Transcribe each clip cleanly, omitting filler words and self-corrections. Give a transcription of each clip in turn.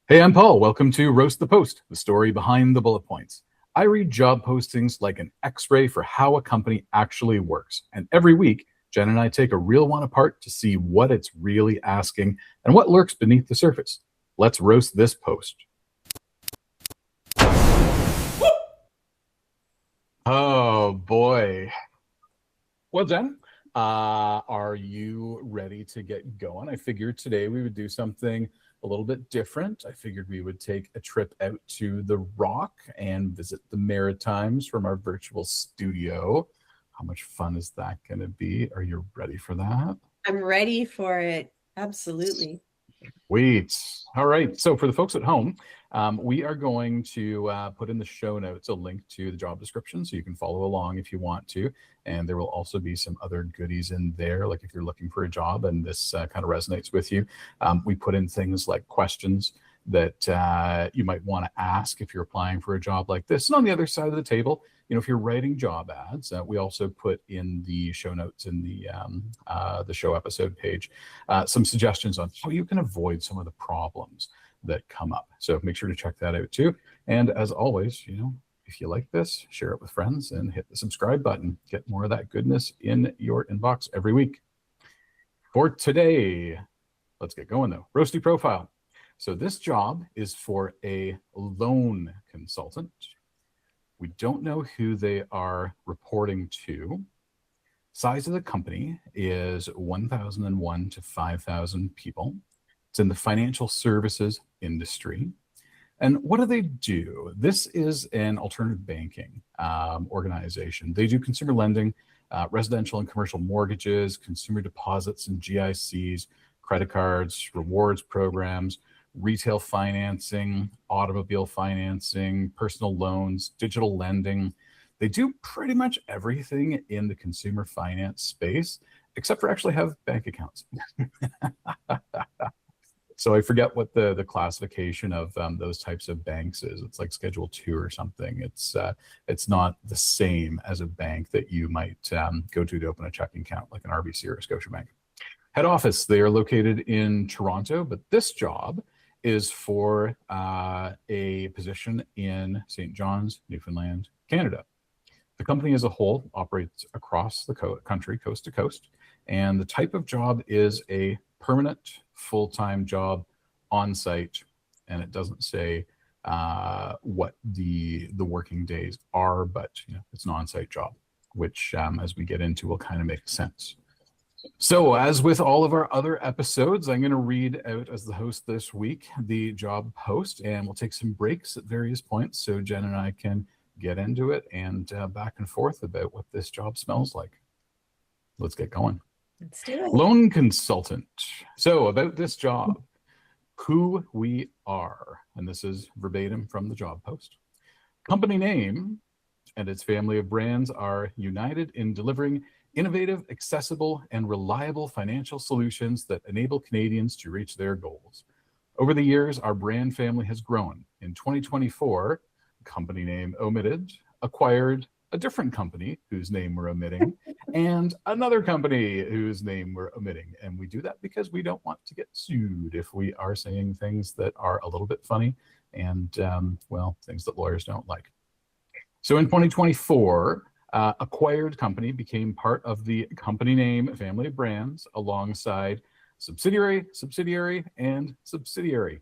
Hey, I'm Paul. Welcome to Roast the Post, the story behind the bullet points. I read job postings like an x-ray for how a company actually works. And every week, Jen and I take a real one apart to see what it's really asking and what lurks beneath the surface. Let's roast this post. Oh boy. Well, Jen, are you ready to get going? I figured today we would do something a little bit different. I figured we would take a trip out to the Rock and visit the Maritimes from our virtual studio. How much fun is that going to be? Are you ready for that? I'm ready for it. Absolutely. Sweet. All right. So for the folks at home, we are going to put in the show notes a link to the job description so you can follow along if you want to. And there will also be some other goodies in there, like if you're looking for a job and this kind of resonates with you. We put in things like questions that you might want to ask if you're applying for a job like this. And on the other side of the table, if you're writing job ads, we also put in the show notes in the show episode page some suggestions on how you can avoid some of the problems that come up. So make sure to check that out too. And as always, if you like this, share it with friends and hit the subscribe button. Get more of that goodness in your inbox every week. For today, let's get going though. Roasty profile. So this job is for a loan consultant. We don't know who they are reporting to. Size of the company is 1,001 to 5,000 people. It's in the financial services industry. And what do they do? This is an alternative banking organization. They do consumer lending, residential and commercial mortgages, consumer deposits and GICs, credit cards, rewards programs, retail financing, automobile financing, personal loans, digital lending. They do pretty much everything in the consumer finance space, except for actually have bank accounts. So I forget what the classification of those types of banks is. It's like Schedule 2 or something. It's not the same as a bank that you might go to open a checking account, like an RBC or a Scotiabank. Head office, they are located in Toronto, but this job is for a position in St. John's, Newfoundland, Canada. The company as a whole operates across the country, coast to coast, and the type of job is a permanent full-time job on site, and it doesn't say what the working days are, but it's an on-site job, which as we get into will kind of make sense. So as with all of our other episodes, I'm going to read out as the host this week the job post, and we'll take some breaks at various points so Jen and I can get into it and back and forth about what this job smells like. Let's get going. Let's do it. Loan consultant. So about this job, who we are, and this is verbatim from the job post. Company name and its family of brands are united in delivering innovative, accessible, and reliable financial solutions that enable Canadians to reach their goals. Over the years, our brand family has grown. In 2024, company name omitted, acquired a different company whose name we're omitting, and another company whose name we're omitting. And we do that because we don't want to get sued if we are saying things that are a little bit funny and, things that lawyers don't like. So in 2024, acquired company became part of the company name family of brands alongside subsidiary, and subsidiary.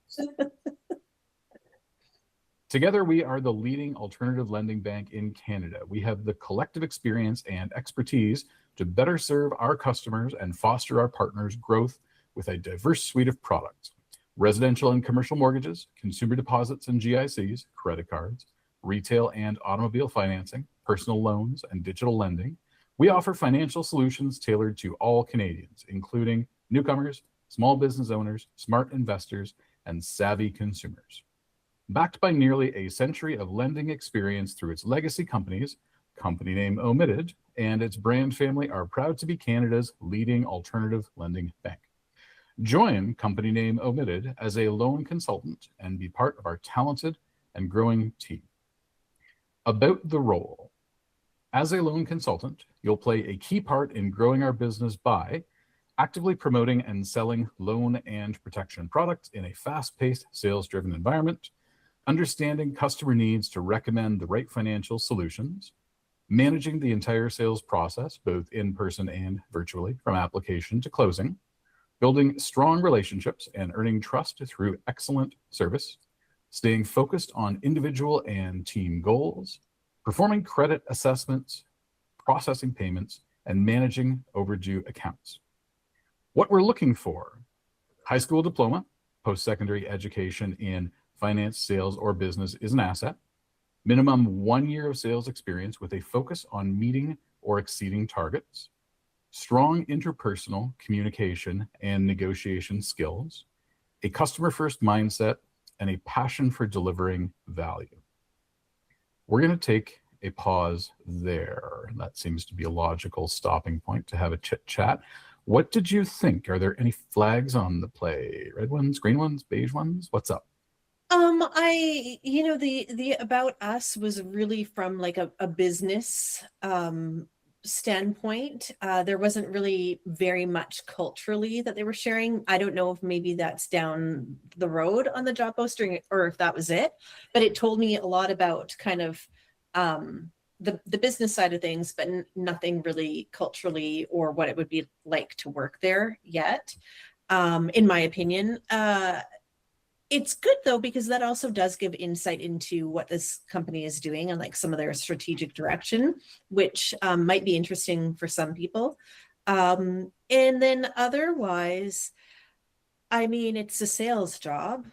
Together, we are the leading alternative lending bank in Canada. We have the collective experience and expertise to better serve our customers and foster our partners' growth with a diverse suite of products. Residential and commercial mortgages, consumer deposits and GICs, credit cards, retail and automobile financing, personal loans, and digital lending. We offer financial solutions tailored to all Canadians, including newcomers, small business owners, smart investors, and savvy consumers. Backed by nearly a century of lending experience through its legacy companies, company name omitted, and its brand family are proud to be Canada's leading alternative lending bank. Join company name omitted as a loan consultant and be part of our talented and growing team. About the role. As a loan consultant, you'll play a key part in growing our business by actively promoting and selling loan and protection products in a fast-paced, sales-driven environment, understanding customer needs to recommend the right financial solutions, managing the entire sales process, both in person and virtually, from application to closing, building strong relationships and earning trust through excellent service, staying focused on individual and team goals, performing credit assessments, processing payments, and managing overdue accounts. What we're looking for: high school diploma, post-secondary education in finance, sales, or business is an asset. Minimum 1 year of sales experience with a focus on meeting or exceeding targets. Strong interpersonal communication and negotiation skills. A customer-first mindset and a passion for delivering value. We're going to take a pause there. That seems to be a logical stopping point to have a chit chat. What did you think? Are there any flags on the play? Red ones, green ones, beige ones? What's up? The about us was really from like a business standpoint. There wasn't really very much culturally that they were sharing. I don't know if maybe that's down the road on the job posting or if that was it, but it told me a lot about kind of the business side of things, but nothing really culturally or what it would be like to work there yet, in my opinion. It's good though, because that also does give insight into what this company is doing and like some of their strategic direction, which might be interesting for some people. And then otherwise, I mean, it's a sales job.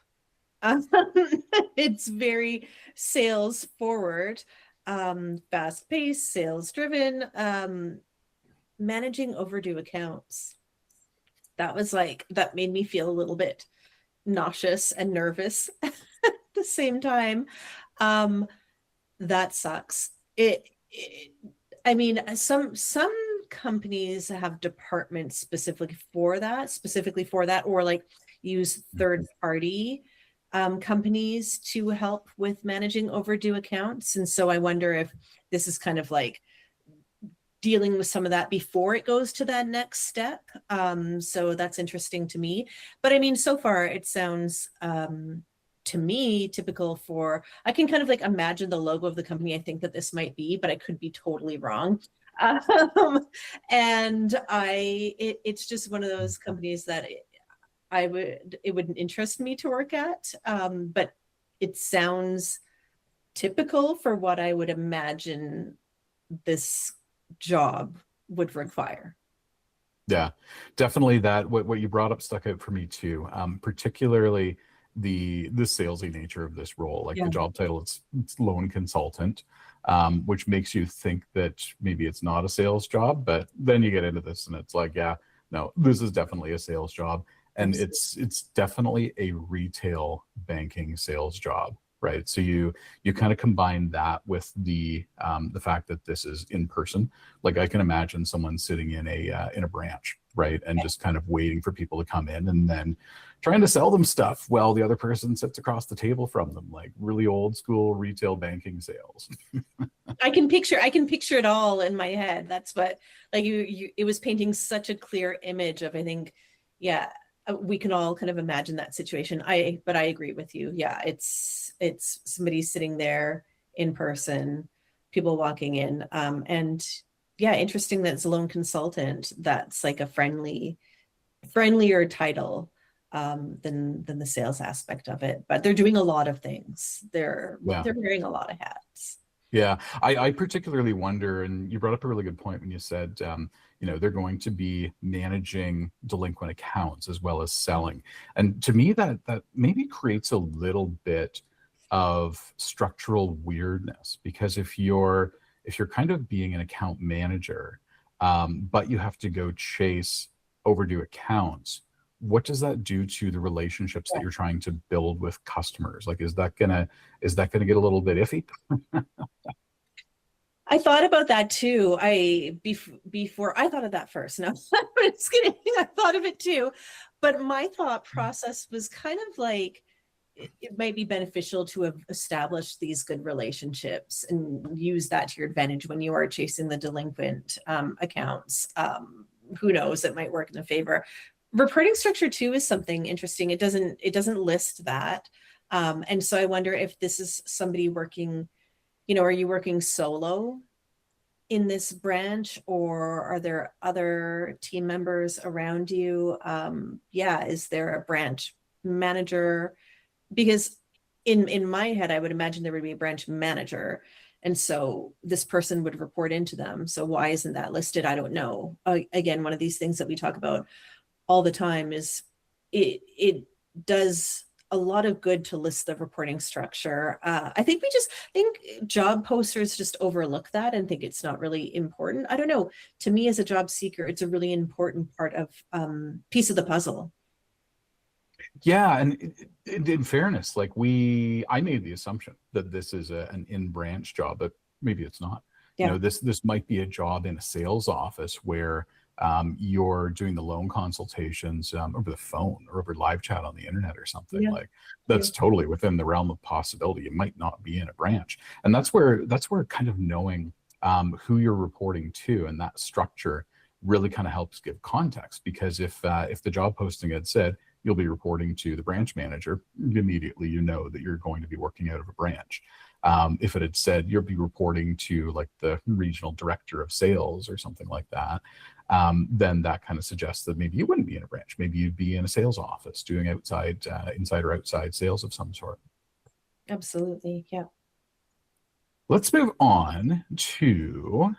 It's very sales forward, fast paced, sales driven, managing overdue accounts. That made me feel a little bit nauseous and nervous at the same time. That sucks. I mean, some companies have departments specifically for that, or like use third party companies to help with managing overdue accounts. And so I wonder if this is kind of like dealing with some of that before it goes to that next step. So that's interesting to me. But I mean, so far it sounds to me typical for, I can kind of like imagine the logo of the company I think that this might be, but I could be totally wrong. And it's just one of those companies that it wouldn't interest me to work at. But it sounds typical for what I would imagine this job would require. Yeah, definitely that. What you brought up stuck out for me too, particularly the salesy nature of this role. Like the job title, it's loan consultant, which makes you think that maybe it's not a sales job, but then you get into this and it's like, yeah, no, this is definitely a sales job. And it's definitely a retail banking sales job. Right. So you kind of combine that with the fact that this is in person. Like I can imagine someone sitting in a branch, right, and just kind of waiting for people to come in and then trying to sell them stuff while the other person sits across the table from them, like really old school retail banking sales. I can picture it all in my head. That's what, like, it was painting such a clear image of, I think, yeah, we can all kind of imagine that situation. But I agree with you. Yeah, it's somebody sitting there in person, people walking in, and yeah, interesting that it's a loan consultant. That's like a friendlier title than the sales aspect of it. But they're doing a lot of things. They're wearing a lot of hats. Yeah, I particularly wonder, and you brought up a really good point when you said, they're going to be managing delinquent accounts as well as selling. And to me, that maybe creates a little bit of structural weirdness, because if you're kind of being an account manager, but you have to go chase overdue accounts, what does that do to the relationships that you're trying to build with customers? Like, is that gonna get a little bit iffy? I thought about that too. Before I thought of that first. No, I'm just kidding. I thought of it too. But my thought process was kind of like, it might be beneficial to have established these good relationships and use that to your advantage when you are chasing the delinquent accounts. who knows, it might work in the favor. Reporting structure too is something interesting. It doesn't list that. And so I wonder if this is somebody working, are you working solo in this branch, or are there other team members around you? Is there a branch manager? Because in my head, I would imagine there would be a branch manager. And so this person would report into them. So why isn't that listed? I don't know. Again, one of these things that we talk about all the time is it does a lot of good to list the reporting structure. I think job posters just overlook that and think it's not really important. I don't know. To me, as a job seeker, it's a really important part of piece of the puzzle. Yeah, and in fairness, like I made the assumption that this is an in-branch job, but maybe it's not. Yeah. This might be a job in a sales office where you're doing the loan consultations over the phone or over live chat on the internet or something. Yeah. Like that's totally within the realm of possibility. It might not be in a branch, and that's where kind of knowing who you're reporting to and that structure really kind of helps give context. Because if the job posting had said you'll be reporting to the branch manager, immediately you know that you're going to be working out of a branch. If it had said you'll be reporting to like the regional director of sales or something like that, then that kind of suggests that maybe you wouldn't be in a branch. Maybe you'd be in a sales office doing inside or outside sales of some sort. Absolutely. Yeah. Let's move on to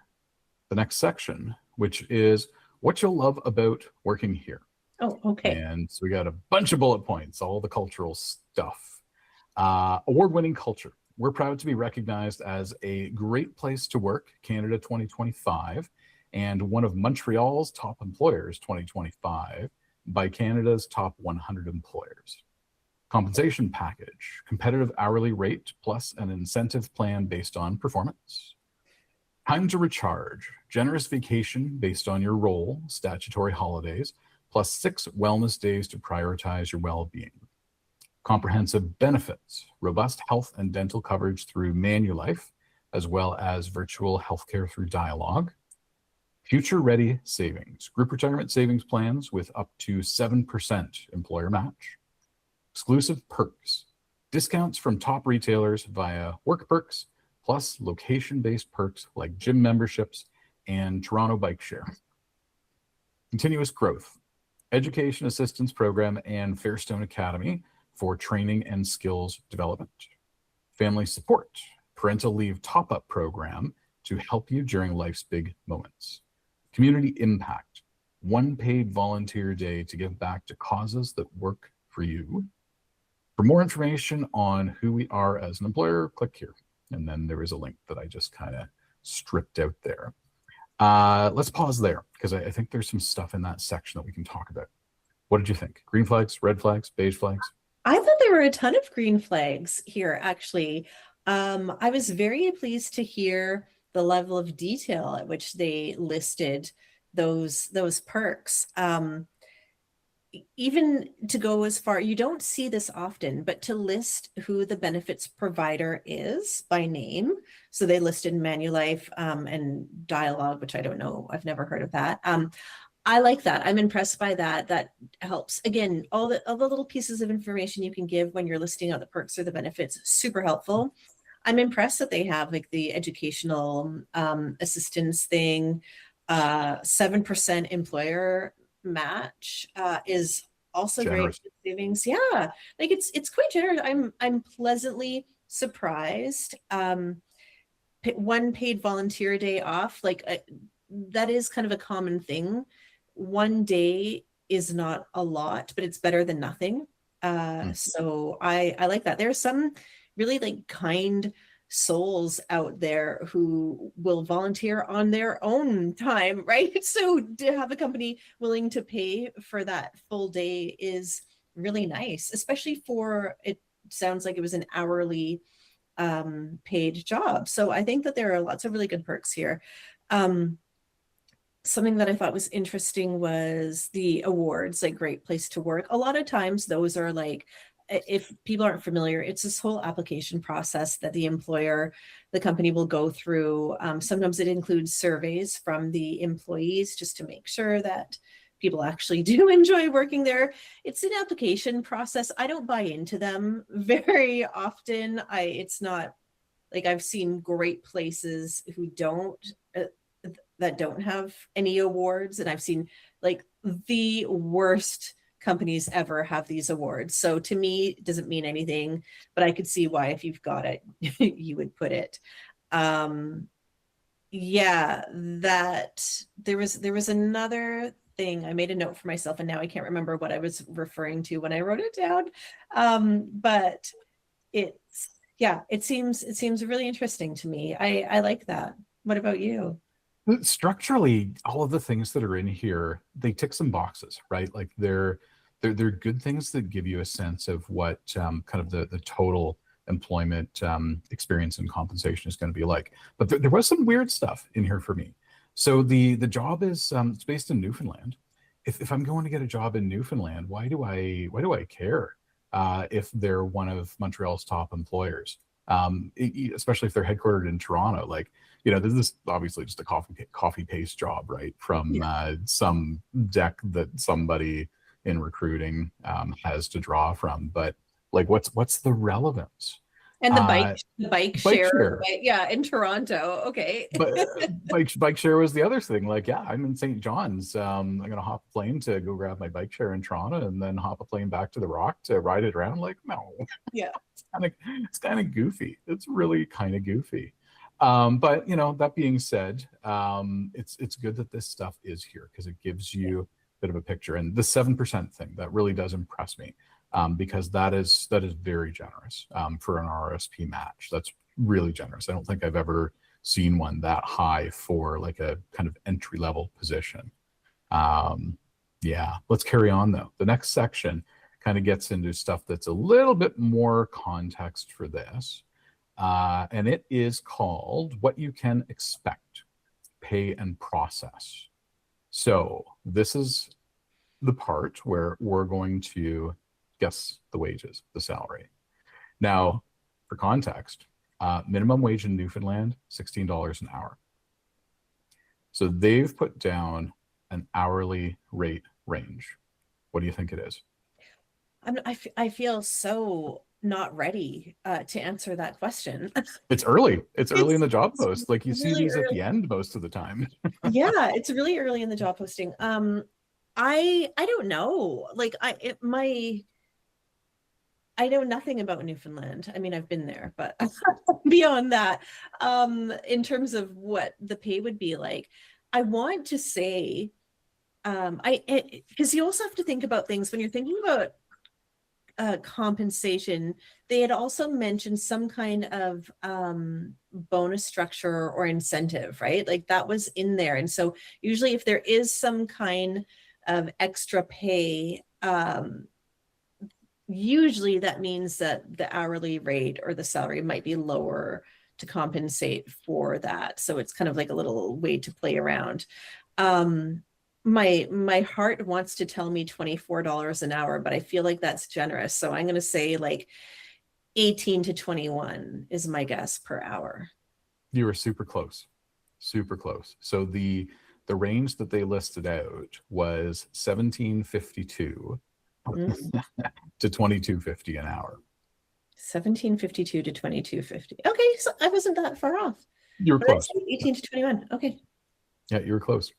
the next section, which is what you'll love about working here. Oh, okay. And so we got a bunch of bullet points, all the cultural stuff. Award-winning culture. We're proud to be recognized as a great place to work, Canada 2025, and one of Montreal's top employers 2025 by Canada's top 100 employers. Compensation package, competitive hourly rate plus an incentive plan based on performance. Time to recharge, generous vacation based on your role, statutory holidays, plus 6 wellness days to prioritize your well-being. Comprehensive benefits, robust health and dental coverage through Manulife, as well as virtual healthcare through Dialogue. Future-ready savings, group retirement savings plans with up to 7% employer match. Exclusive perks, discounts from top retailers via Work Perks, plus location-based perks like gym memberships and Toronto Bike Share. Continuous growth, education assistance program and Fairstone Academy for training and skills development. Family support, parental leave top-up program to help you during life's big moments. Community impact, 1 paid volunteer day to give back to causes that work for you. For more information on who we are as an employer, click here. And then there is a link that I just kind of stripped out there. Let's pause there because I think there's some stuff in that section that we can talk about. What did you think? Green flags, red flags, beige flags? I thought there were a ton of green flags here, actually. I was very pleased to hear the level of detail at which they listed those perks. Even to go as far, you don't see this often, but to list who the benefits provider is by name. So they listed Manulife and Dialogue, which I don't know. I've never heard of that. I like that. I'm impressed by that. That helps. Again, all the little pieces of information you can give when you're listing out the perks or the benefits, super helpful. I'm impressed that they have like the educational assistance thing, 7% employer match is also generous. Great savings. Yeah, like it's quite generous. I'm pleasantly surprised. 1 paid volunteer day off, that is kind of a common thing. 1 day is not a lot, but it's better than nothing. So I like that. There's some really like kind souls out there who will volunteer on their own time, right? So to have a company willing to pay for that full day is really nice, especially for, it sounds like it was an hourly paid job. So I think that there are lots of really good perks here. Something that I thought was interesting was the awards, like Great Place to Work. A lot of times those are like if people aren't familiar, it's this whole application process that the company will go through. Sometimes it includes surveys from the employees just to make sure that people actually do enjoy working there. It's an application process. I don't buy into them very often. It's not like, I've seen great places who that don't have any awards, and I've seen like the worst companies ever have these awards. So to me, it doesn't mean anything, but I could see why if you've got it, you would put it. Yeah, that there was another thing. I made a note for myself and now I can't remember what I was referring to when I wrote it down. But it seems really interesting to me. I like that. What about you? Structurally, all of the things that are in here, they tick some boxes, right? Like they're good things that give you a sense of what kind of the total employment experience and compensation is going to be like. But there was some weird stuff in here for me. So the job is it's based in Newfoundland. If I'm going to get a job in Newfoundland, why do I care if they're one of Montreal's top employers? Especially if they're headquartered in Toronto. Like, this is obviously just a copy paste job, right? From some deck that somebody in recruiting has to draw from. But like, what's the relevance? And the bike share. Yeah, in Toronto. Okay. But bike share was the other thing. Like, yeah, I'm in St. John's. I'm gonna hop a plane to go grab my bike share in Toronto and then hop a plane back to the Rock to ride it around. Like, no. Yeah. It's kind of goofy. It's really kind of goofy. But that being said, it's good that this stuff is here because it gives you a bit of a picture. And the 7% thing, that really does impress me. Because that is very generous for an RRSP match. That's really generous. I don't think I've ever seen one that high for like a kind of entry level position. Yeah, let's carry on though. The next section kind of gets into stuff that's a little bit more context for this. And it is called What You Can Expect, Pay and Process. So this is the part where we're going to guess the wages, the salary. Now, for context, minimum wage in Newfoundland, $16 an hour. So they've put down an hourly rate range. What do you think it is? I feel so not ready to answer that question. It's early. It's early in the job post. Like you see these at the end most of the time. Yeah, it's really early in the job posting. I don't know. Like I know nothing about Newfoundland. I mean, I've been there, but beyond that, in terms of what the pay would be like, I want to say, because you also have to think about things when you're thinking about compensation. They had also mentioned some kind of bonus structure or incentive, right? Like that was in there. And so usually if there is some kind of extra pay, usually that means that the hourly rate or the salary might be lower to compensate for that. So it's kind of like a little way to play around. My heart wants to tell me $24 an hour, but I feel like that's generous. So I'm going to say like 18 to 21 is my guess per hour. You were super close, super close. So the range that they listed out was $17.52 to $22.50 an hour. $17.52 to $22.50. Okay, so I wasn't that far off. You were close. 18 to 21. Okay. Yeah, you were close.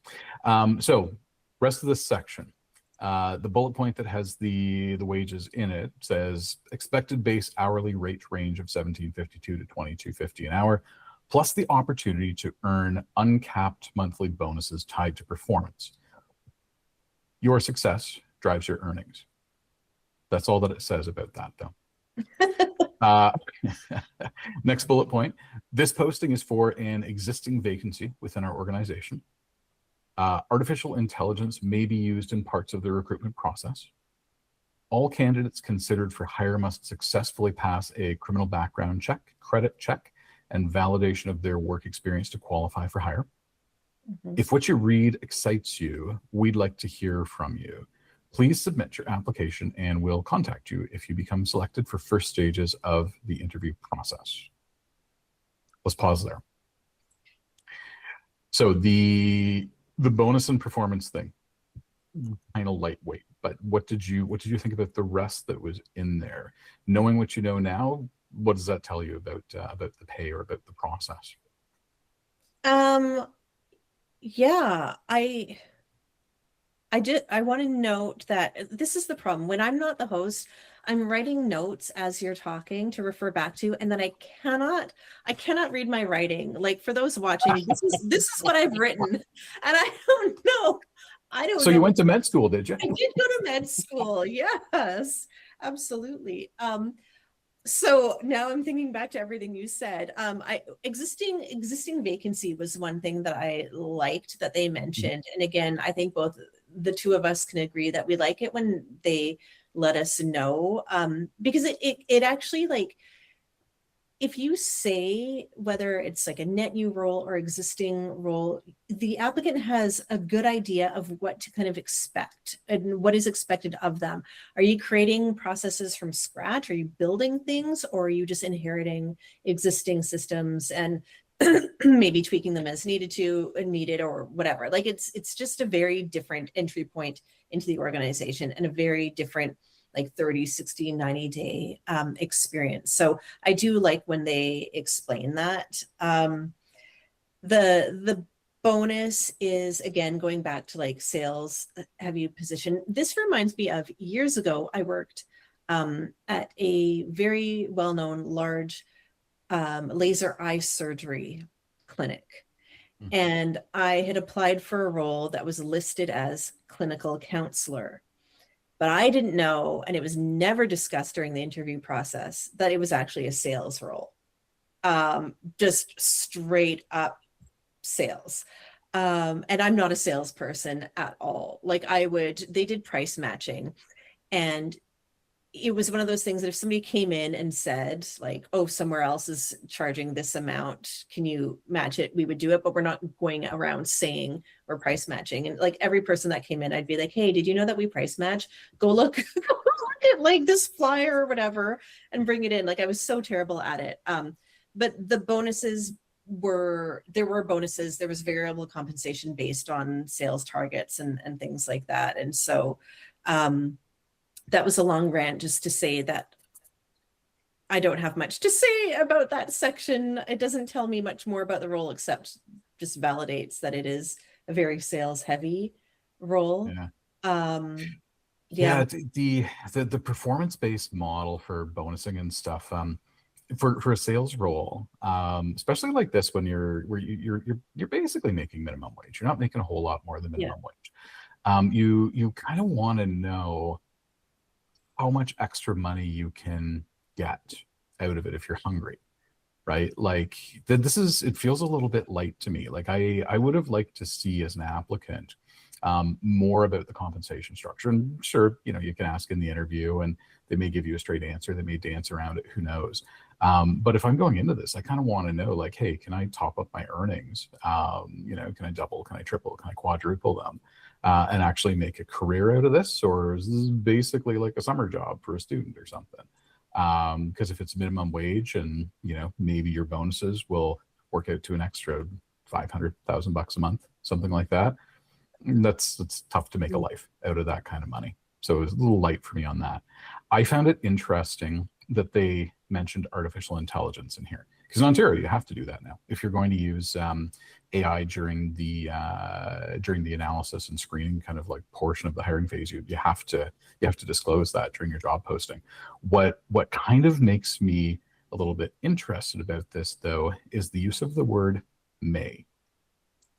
So rest of this section, the bullet point that has the wages in it says expected base hourly rate range of $17.52 to $22.50 an hour, plus the opportunity to earn uncapped monthly bonuses tied to performance. Your success drives your earnings. That's all that it says about that, though. Next bullet point. This posting is for an existing vacancy within our organization. Artificial intelligence may be used in parts of the recruitment process. All candidates considered for hire must successfully pass a criminal background check, credit check, and validation of their work experience to qualify for hire. If what you read excites you, we'd like to hear from you. Please submit your application and we'll contact you if you become selected for first stages of the interview process. Let's pause there. So the bonus and performance thing, kind of lightweight, but what did you think about the rest that was in there? Knowing what you know now, what does that tell you about the pay or about the process? Yeah, I want to note that this is the problem. When I'm not the host, I'm writing notes as you're talking to refer back to, and then I cannot read my writing. Like, for those watching, this is what I've written, and I don't know. So you went to med school, did you? I did go to med school. Yes, absolutely. So now I'm thinking back to everything you said. Existing vacancy was one thing that I liked that they mentioned. And again, I think both the two of us can agree that we like it when they let us know, because it actually, like, if you say whether it's like a net new role or existing role, the applicant has a good idea of what to kind of expect and what is expected of them. Are you creating processes from scratch? Are you building things, or are you just inheriting existing systems and maybe tweaking them as needed or whatever? Like, it's just a very different entry point into the organization and a very different, like, 30, 60, 90 day experience. So I do like when they explain that. The bonus is, again, going back to like sales heavy position. This reminds me of years ago, I worked at a very well-known large laser eye surgery clinic. Mm-hmm. And I had applied for a role that was listed as clinical counselor. But I didn't know, and it was never discussed during the interview process, that it was actually a sales role. Just straight up sales. And I'm not a salesperson at all. Like, they did price matching, and it was one of those things that if somebody came in and said, like, oh, somewhere else is charging this amount, can you match it? We would do it, but we're not going around saying we're price matching. And like, every person that came in, I'd be like, hey, did you know that we price match? Go look at like this flyer or whatever and bring it in. Like, I was so terrible at it. But the bonuses there were bonuses. There was variable compensation based on sales targets and things like that. And so, that was a long rant just to say that I don't have much to say about that section. It doesn't tell me much more about the role, except just validates that it is a very sales heavy role. Yeah. The performance-based model for bonusing and stuff, for a sales role, especially like this, when you're basically making minimum wage. You're not making a whole lot more than minimum wage. You kind of want to know how much extra money you can get out of it if you're hungry, right? Like, it feels a little bit light to me. Like, I would have liked to see, as an applicant, more about the compensation structure. And sure, you can ask in the interview and they may give you a straight answer. They may dance around it, who knows? But if I'm going into this, I kind of want to know, like, hey, can I top up my earnings? Can I double, can I triple, can I quadruple them? And actually make a career out of this? Or is this basically like a summer job for a student or something? Because if it's minimum wage and, maybe your bonuses will work out to an extra $500,000 a month, something like that, that's tough to make a life out of that kind of money. So it's a little light for me on that. I found it interesting that they mentioned artificial intelligence in here, because in Ontario you have to do that now if you're going to use AI during the analysis and screening kind of like portion of the hiring phase. You have to disclose that during your job posting. What kind of makes me a little bit interested about this, though, is the use of the word may,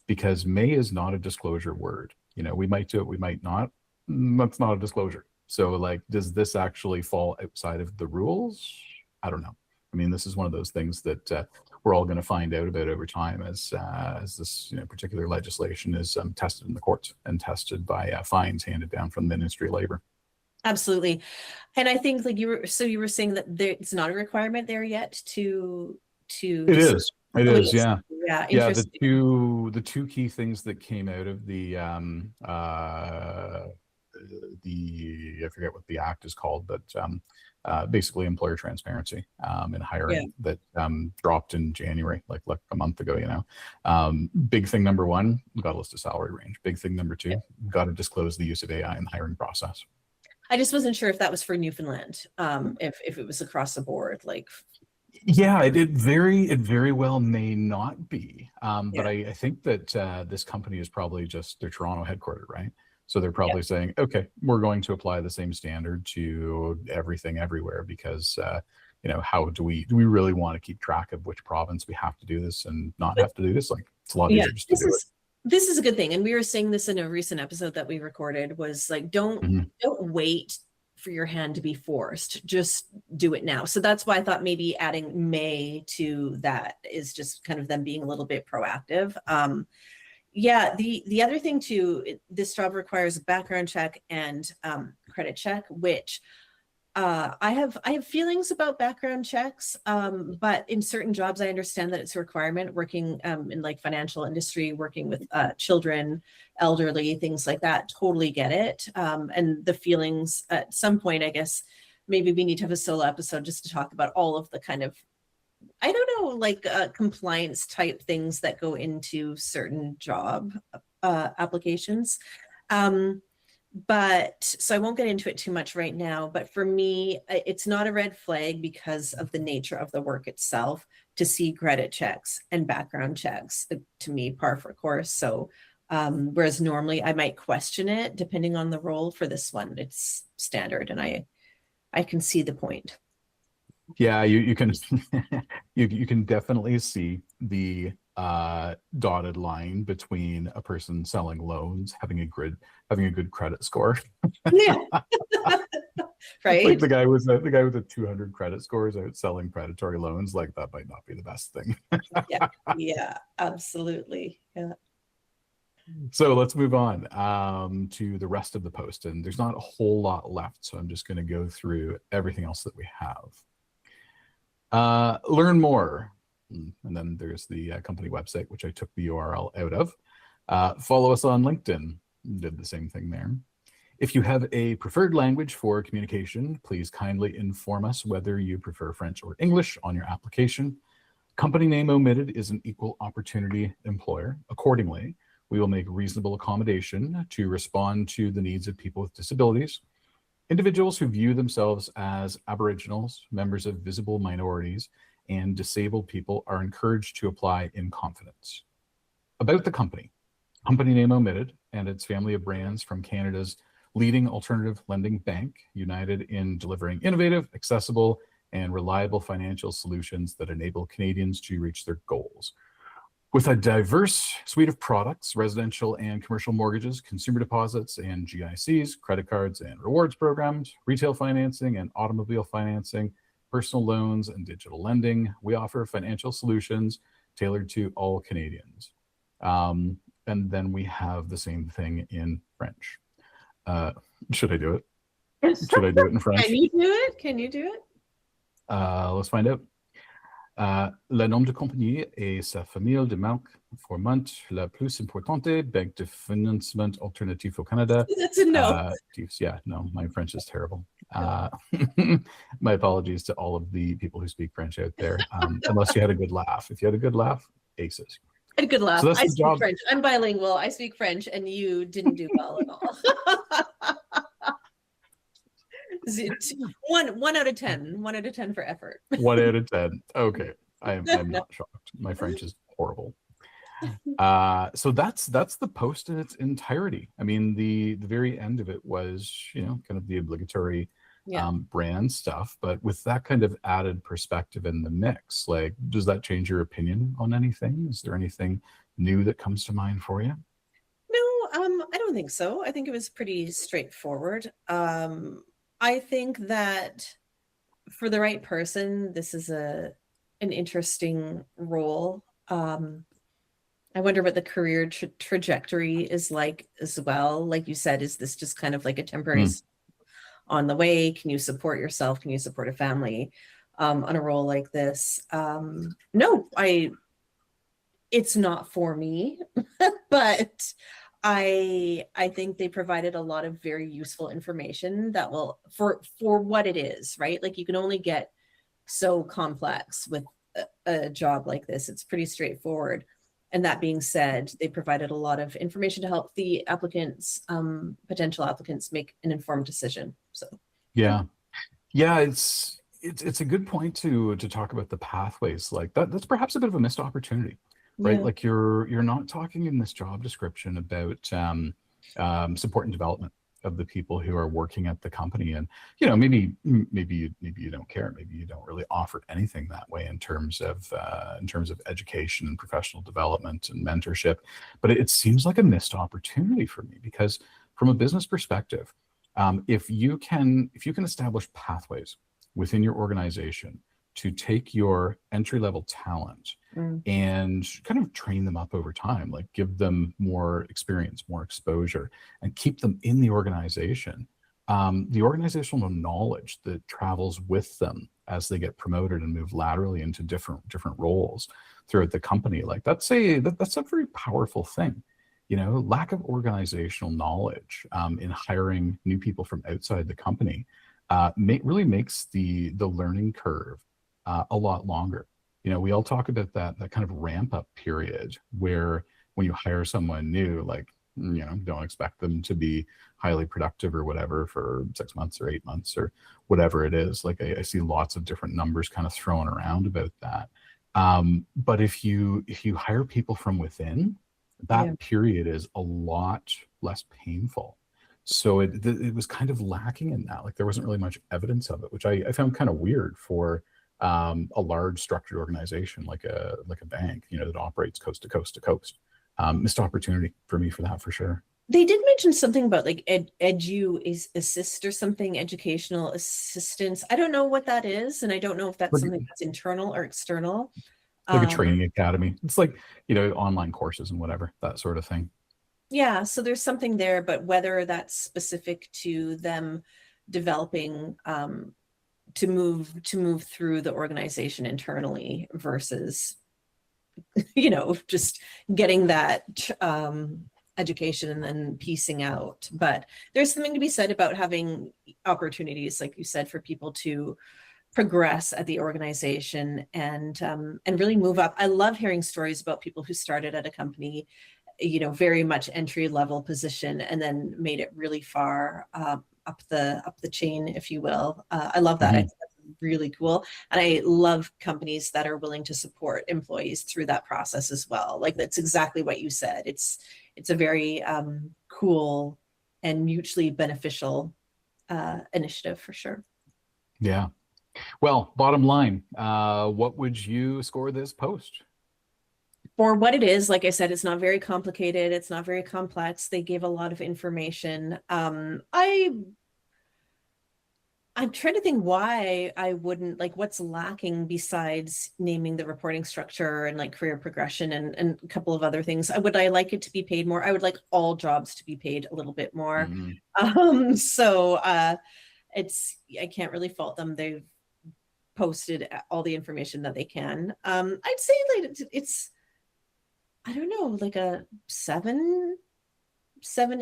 because may is not a disclosure word. We might do it, we might not. That's not a disclosure. So, like, does this actually fall outside of the rules? I don't know. I mean, this is one of those things that we're all going to find out about over time as this particular legislation is tested in the courts and tested by fines handed down from the Ministry of Labor. Absolutely. And I think, like, you were saying that it's not a requirement there yet to It is. It is, yeah. Yeah. The two key things that came out of the I forget what the act is called, but basically employer transparency in hiring that dropped in January, like a month ago, you know. Big thing number one, got to list a salary range. Big thing number two, got to disclose the use of AI in the hiring process. I just wasn't sure if that was for Newfoundland, if it was across the board, like. Yeah, it very well may not be. But I think that this company is probably just, they're Toronto headquartered, right? So they're probably saying, okay, we're going to apply the same standard to everything everywhere, because you know, how do we really want to keep track of which province we have to do this and not have to do this? Like, it's a lot easier just to do it. This is a good thing. And we were saying this in a recent episode that we recorded, was like, don't wait for your hand to be forced, just do it now. So that's why I thought maybe adding may to that is just kind of them being a little bit proactive. Yeah, the other thing too, this job requires a background check and credit check, which I have feelings about background checks, but in certain jobs, I understand that it's a requirement. Working in like financial industry, working with children, elderly, things like that, totally get it. And the feelings at some point, I guess, maybe we need to have a solo episode just to talk about all of the kind of, I don't know, like compliance type things that go into certain job applications. But so I won't get into it too much right now, but for me, it's not a red flag because of the nature of the work itself to see credit checks and background checks, to me, par for course. So whereas normally I might question it depending on the role, for this one, it's standard, and I can see the point. Yeah, you can you can definitely see the dotted line between a person selling loans having a good credit score. Yeah. Right. Like the guy with a 200 credit score is out selling predatory loans. Like, that might not be the best thing. Yeah, absolutely. Yeah. So let's move on to the rest of the post, and there's not a whole lot left, so I'm just going to go through everything else that we have. Learn more. And then there's the company website, which I took the URL out of. Follow us on LinkedIn. Did the same thing there. If you have a preferred language for communication, please kindly inform us whether you prefer French or English on your application. Company name omitted is an equal opportunity employer. Accordingly, we will make reasonable accommodation to respond to the needs of people with disabilities. Individuals who view themselves as Aboriginals, members of visible minorities, and disabled people are encouraged to apply in confidence. About the company name omitted, and its family of brands from Canada's leading alternative lending bank, united in delivering innovative, accessible, and reliable financial solutions that enable Canadians to reach their goals. With a diverse suite of products, residential and commercial mortgages, consumer deposits and GICs, credit cards and rewards programs, retail financing and automobile financing, personal loans, and digital lending, we offer financial solutions tailored to all Canadians. And then we have the same thing in French. Should I do it? Should I do it in French? Can you do it? Can you do it? Let's find out. Le nom de compagnie et sa famille de marques forment la plus importante banque de financement alternatif au Canada. That's a no. Yeah, no, my French is terrible. My apologies to all of the people who speak French out there, unless you had a good laugh. If you had a good laugh, aces. I had a good laugh. So I speak French. I'm bilingual. I speak French, and you didn't do well at all. One out of 10. 1 out of 10 for effort. 1 out of 10. Okay, I'm not shocked. My French is horrible. So that's the post in its entirety. I mean, the very end of it was, you know, kind of the obligatory brand stuff, but with that kind of added perspective in the mix, like, does that change your opinion on anything? Is there anything new that comes to mind for you? No, I don't think so. I think it was pretty straightforward. I think that for the right person, this is an interesting role. I wonder what the career trajectory is like as well. Like you said, is this just kind of like a temporary on the way? Can you support yourself? Can you support a family on a role like this? No, it's not for me, but I think they provided a lot of very useful information that will, for what it is, right? Like you can only get so complex with a job like this. It's pretty straightforward. And that being said, they provided a lot of information to help the applicants, potential applicants, make an informed decision. So Yeah. Yeah, it's a good point to talk about the pathways. Like that's perhaps a bit of a missed opportunity, right? yeah, Like you're not talking in this job description about support and development of the people who are working at the company. And maybe you don't care, maybe you don't really offer anything that way in terms of education and professional development and mentorship. But it seems like a missed opportunity for me, because from a business perspective, if you can establish pathways within your organization to take your entry level talent and kind of train them up over time, like give them more experience, more exposure, and keep them in the organization, the organizational knowledge that travels with them as they get promoted and move laterally into different roles throughout the company, like that's a very powerful thing. Lack of organizational knowledge in hiring new people from outside the company really makes the learning curve a lot longer. We all talk about that kind of ramp up period where when you hire someone new, like, don't expect them to be highly productive or whatever for 6 months or 8 months or whatever it is. Like I see lots of different numbers kind of thrown around about that. But if you hire people from within, yeah, that period is a lot less painful. So it was kind of lacking in that. Like there wasn't really much evidence of it, which I found kind of weird for a large structured organization like a bank, that operates coast to coast to coast. Missed opportunity for me for that, for sure. they did mention something about like edu is assist or something, educational assistance. I don't know what that is, and I don't know if that's Like, something that's internal or external. like a Um, training academy. It's like, online courses and whatever, that sort of thing. yeah, so there's something there, but whether that's specific to them developing to move through the organization internally versus just getting that education and then piecing out. But there's something to be said about having opportunities, like you said, for people to progress at the organization and really move up. I love hearing stories about people who started at a company, very much entry level position, and then made it really far up the chain, if you will. I love that. I think that's really cool. And I love companies that are willing to support employees through that process as well. Like that's exactly what you said. It's a very cool and mutually beneficial initiative for sure. Yeah. Well, bottom line, what would you score this post? For what it is, like I said, it's not very complicated. It's not very complex. They gave a lot of information. I'm trying to think why I wouldn't, like, what's lacking besides naming the reporting structure and like career progression and a couple of other things. Would I like it to be paid more? I would like all jobs to be paid a little bit more. So I can't really fault them. They've posted all the information that they can. I'd say like it's I don't know, like a 7,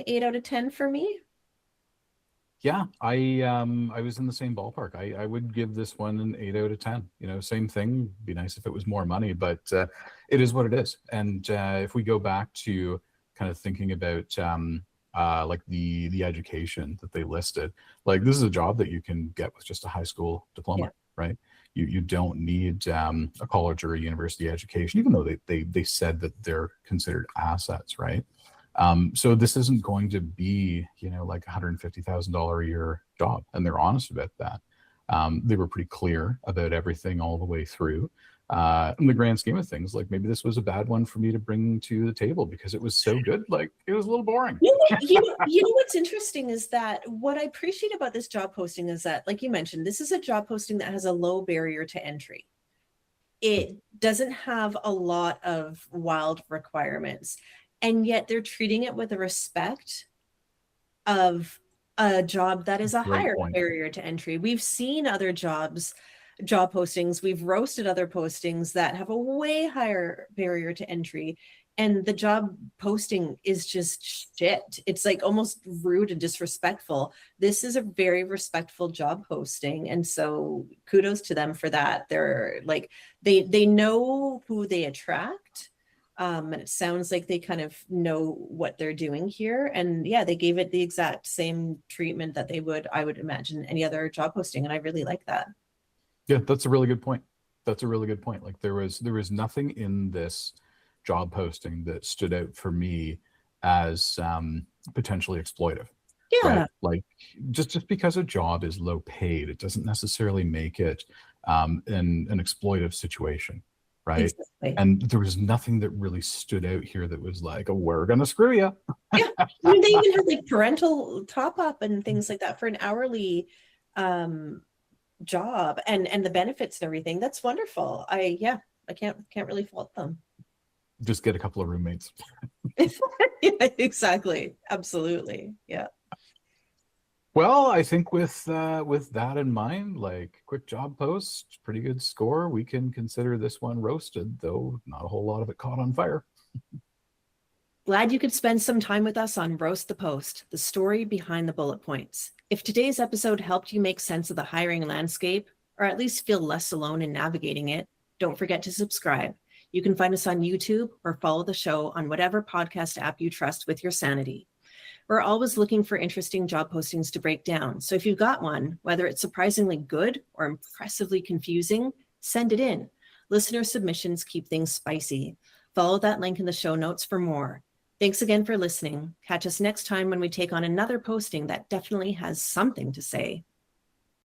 8 out of 10 for me. Yeah, I was in the same ballpark. I would give this one an 8 out of 10. Same thing. Be nice if it was more money, but it is what it is. And if we go back to kind of thinking about like the education that they listed, like this is a job that you can get with just a high school diploma, right? You don't need a college or a university education, even though they said that they're considered assets, right? So this isn't going to be, like $150,000 a year job, and they're honest about that. They were pretty clear about everything all the way through. In the grand scheme of things, like maybe this was a bad one for me to bring to the table because it was so good. Like it was a little boring. You know what's interesting is that what I appreciate about this job posting is that, like you mentioned, this is a job posting that has a low barrier to entry. It doesn't have a lot of wild requirements, and yet they're treating it with a respect of a job that is a Great higher point. barrier to entry. We've seen other job postings, we've roasted other postings that have a way higher barrier to entry, and the job posting is just shit. It's like almost rude and disrespectful. This is a very respectful job posting, and so kudos to them for that. They're like they know who they attract, and it sounds like they kind of know what they're doing here. And yeah, they gave it the exact same treatment that they would, I would imagine, any other job posting, and I really like that. Yeah, that's a really good point. That's a really good point. Like there was nothing in this job posting that stood out for me as potentially exploitive. Yeah, Right? Like just because a job is low paid, it doesn't necessarily make it an exploitive situation, right? exactly. And there was nothing that really stood out here that was like, oh, we're gonna screw you. Yeah, I mean, they even had like parental top up and things like that for an hourly job, and the benefits and everything. That's wonderful. I can't really fault them. Just get a couple of roommates. Yeah, exactly. Absolutely. Yeah. Well, I think with that in mind, like quick job post, pretty good score. We can consider this one roasted, though not a whole lot of it caught on fire. Glad you could spend some time with us on Roast the Post, the story behind the bullet points. If today's episode helped you make sense of the hiring landscape, or at least feel less alone in navigating it, don't forget to subscribe. You can find us on YouTube or follow the show on whatever podcast app you trust with your sanity. We're always looking for interesting job postings to break down. So if you've got one, whether it's surprisingly good or impressively confusing, send it in. Listener submissions keep things spicy. Follow that link in the show notes for more. Thanks again for listening. Catch us next time when we take on another posting that definitely has something to say.